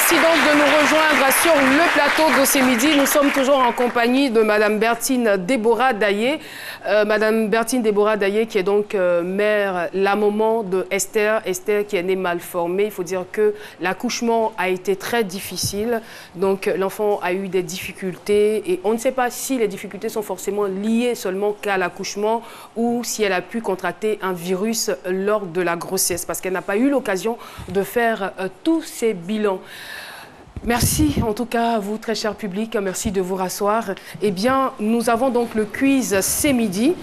Merci donc de nous rejoindre sur le plateau de ce midi. Nous sommes toujours en compagnie de Madame Bertine Déborah Daillé. Madame Bertine Déborah Daillé qui est donc mère, la maman de Esther. Esther qui est née mal formée. Il faut dire que l'accouchement a été très difficile. Donc l'enfant a eu des difficultés et on ne sait pas si les difficultés sont forcément liées seulement qu'à l'accouchement ou si elle a pu contracter un virus lors de la grossesse parce qu'elle n'a pas eu l'occasion de faire tous ces bilans. Merci en tout cas à vous, très cher public, merci de vous rasseoir. Eh bien, nous avons donc le quiz ce midi.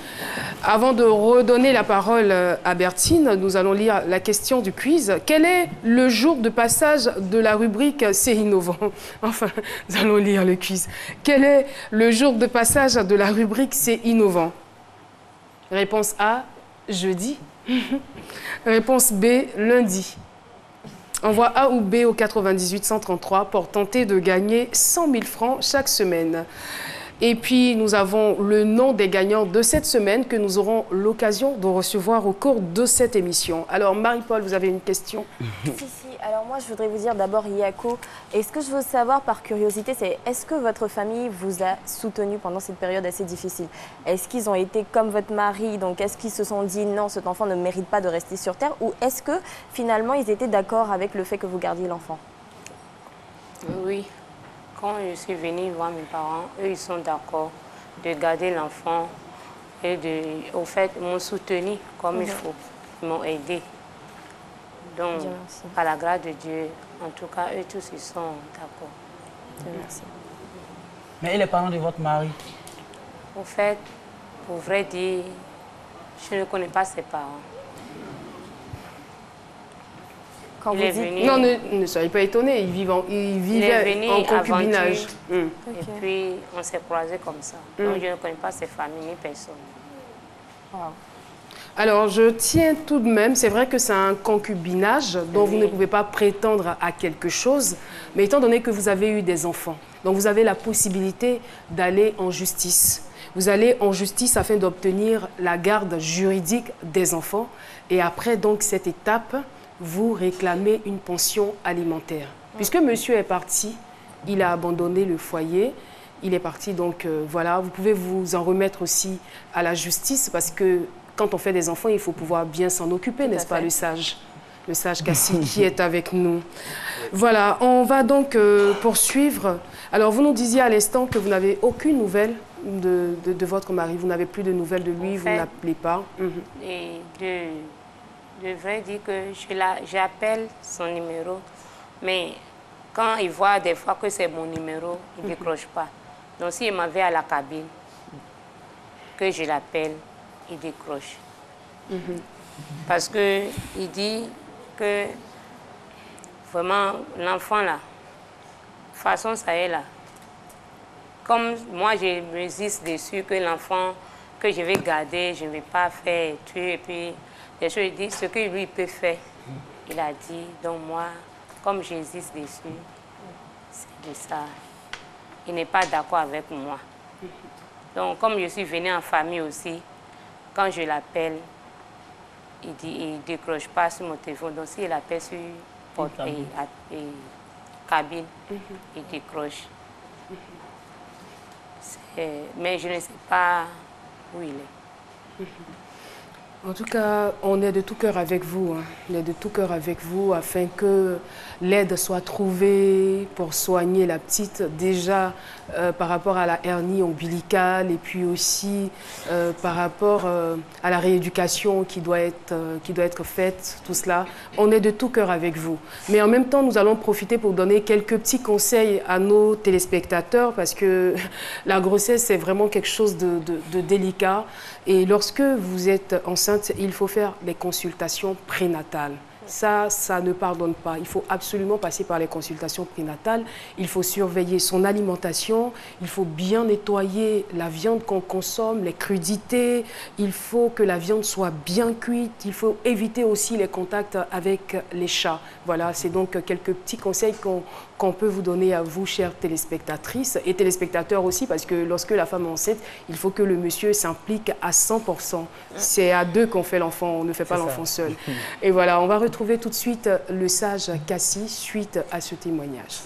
Avant de redonner la parole à Bertine, nous allons lire la question du quiz. Quel est le jour de passage de la rubrique C'est innovant? Enfin, nous allons lire le quiz. Quel est le jour de passage de la rubrique C'est innovant? Réponse A, jeudi. Réponse B, lundi. Envoie A ou B au 98 133 pour tenter de gagner 100 000 francs chaque semaine. Et puis, nous avons le nom des gagnants de cette semaine que nous aurons l'occasion de recevoir au cours de cette émission. Alors, Marie-Paul, vous avez une question? Si. Alors moi, je voudrais vous dire d'abord, Yako, et ce que je veux savoir par curiosité, c'est est-ce que votre famille vous a soutenu pendant cette période assez difficile? Est-ce qu'ils ont été comme votre mari? Donc, est-ce qu'ils se sont dit non, cet enfant ne mérite pas de rester sur Terre? Ou est-ce que finalement, ils étaient d'accord avec le fait que vous gardiez l'enfant? Oui. Quand je suis venue voir mes parents, eux, ils sont d'accord de garder l'enfant et au fait, ils m'ont soutenu comme il faut. Ils m'ont aidé. Donc, par la grâce de Dieu, en tout cas, eux tous, ils sont d'accord. Merci. Mais et les parents de votre mari? Au fait, pour vrai dire, je ne connais pas ses parents. Quand vous dites... venu... Non, ne soyez pas étonnés, ils vivaient en concubinage. Et puis, on s'est croisés comme ça. Donc, je ne connais pas ses familles ni personne. Wow. Alors, je tiens tout de même, c'est vrai que c'est un concubinage dont vous ne pouvez pas prétendre à quelque chose, mais étant donné que vous avez eu des enfants, donc vous avez la possibilité d'aller en justice. Vous allez en justice afin d'obtenir la garde juridique des enfants et après donc cette étape, vous réclamez une pension alimentaire. Puisque monsieur est parti, il a abandonné le foyer, il est parti donc voilà, vous pouvez vous en remettre aussi à la justice parce que quand on fait des enfants, il faut pouvoir bien s'en occuper, n'est-ce pas, le sage Cassie qui est avec nous. Voilà, on va donc poursuivre. Alors, vous nous disiez à l'instant que vous n'avez aucune nouvelle de votre mari. Vous n'avez plus de nouvelles de lui, vous n'appelez pas. Et de vrai dire que j'appelle son numéro, mais quand il voit des fois que c'est mon numéro, il ne décroche pas. Donc, s'il m'avait à la cabine, que je l'appelle, il décroche. Parce qu'il dit que vraiment l'enfant là, de toute façon ça est là. Comme moi je résiste dessus que l'enfant que je vais garder, je ne vais pas faire tuer et puis des choses, il dit ce que lui peut faire. Il a dit, donc moi, comme j'existe dessus, c'est de ça. Il n'est pas d'accord avec moi. Donc comme je suis venue en famille aussi, quand je l'appelle, il ne décroche pas sur mon téléphone. Donc, s'il appelle sur porte et cabine, il décroche. Mais je ne sais pas où il est. En tout cas, on est de tout cœur avec vous. Hein. On est de tout cœur avec vous afin que l'aide soit trouvée pour soigner la petite. Déjà par rapport à la hernie ombilicale et puis aussi par rapport à la rééducation qui doit être faite, tout cela. On est de tout cœur avec vous. Mais en même temps, nous allons profiter pour donner quelques petits conseils à nos téléspectateurs parce que la grossesse, c'est vraiment quelque chose de délicat. Et lorsque vous êtes enceinte, il faut faire des consultations prénatales. Ça ne pardonne pas. Il faut absolument passer par les consultations prénatales. Il faut surveiller son alimentation. Il faut bien nettoyer la viande qu'on consomme, les crudités. Il faut que la viande soit bien cuite. Il faut éviter aussi les contacts avec les chats. Voilà, c'est donc quelques petits conseils qu'on peut vous donner à vous, chères téléspectatrices et téléspectateurs aussi, parce que lorsque la femme est enceinte, il faut que le monsieur s'implique à 100%. C'est à deux qu'on fait l'enfant, on ne fait pas l'enfant seul. Et voilà, on va retrouver retrouver tout de suite le sage Cassie suite à ce témoignage.